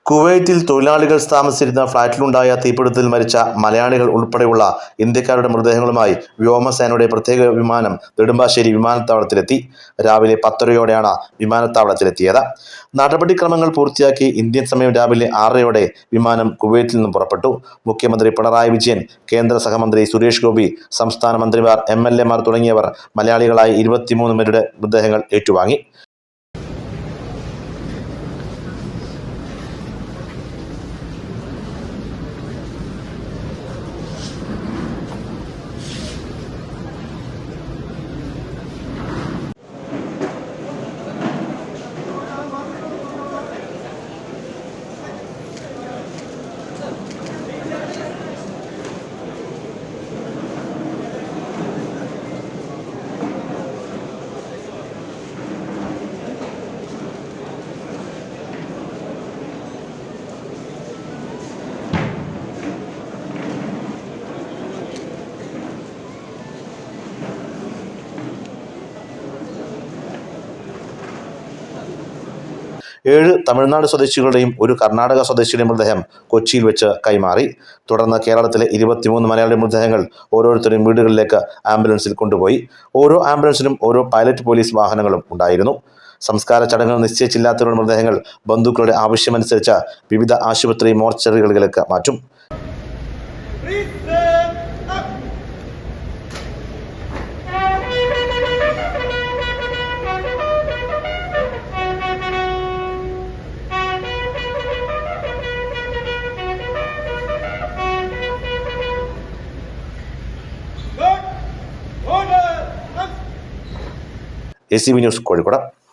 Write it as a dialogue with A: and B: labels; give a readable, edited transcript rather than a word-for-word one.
A: കുവൈറ്റിൽ തൊഴിലാളികൾ താമസിച്ചിരുന്ന ഫ്ളാറ്റിലുണ്ടായ തീപിടുത്തത്തിൽ മരിച്ച മലയാളികൾ ഉൾപ്പെടെയുള്ള ഇന്ത്യക്കാരുടെ മൃതദേഹങ്ങളുമായി വ്യോമസേനയുടെ പ്രത്യേക വിമാനം നെടുമ്പാശ്ശേരി വിമാനത്താവളത്തിലെത്തി. രാവിലെ 10:30-യോടെയാണ് വിമാനത്താവളത്തിലെത്തിയത്. നടപടിക്രമങ്ങൾ പൂർത്തിയാക്കി ഇന്ത്യൻ സമയം രാവിലെ 6:30-യോടെ വിമാനം കുവൈറ്റിൽ നിന്നും പുറപ്പെട്ടു. മുഖ്യമന്ത്രി പിണറായി വിജയൻ, കേന്ദ്ര സഹമന്ത്രി സുരേഷ് ഗോപി, സംസ്ഥാന മന്ത്രിമാർ, MLA-മാർ തുടങ്ങിയവർ മലയാളികളായ 23 പേരുടെ മൃതദേഹങ്ങൾ ഏറ്റുവാങ്ങി. ഏഴ് തമിഴ്നാട് സ്വദേശികളുടെയും ഒരു കർണാടക സ്വദേശിയുടെയും മൃതദേഹം കൊച്ചിയിൽ വെച്ച് കൈമാറി. തുടർന്ന് കേരളത്തിലെ 23 മലയാളി മൃതദേഹങ്ങൾ ഓരോരുത്തരും വീടുകളിലേക്ക് ആംബുലൻസിൽ കൊണ്ടുപോയി. ഓരോ ആംബുലൻസിലും ഓരോ പൈലറ്റ് പോലീസ് വാഹനങ്ങളും ഉണ്ടായിരുന്നു. സംസ്കാര ചടങ്ങുകൾ നിശ്ചയിച്ചില്ലാത്തവരുടെ മൃതദേഹങ്ങൾ ബന്ധുക്കളുടെ ആവശ്യമനുസരിച്ച് വിവിധ ആശുപത്രി മോർച്ചറികളിലേക്ക് മാറ്റും. ACV news, Kozhikode.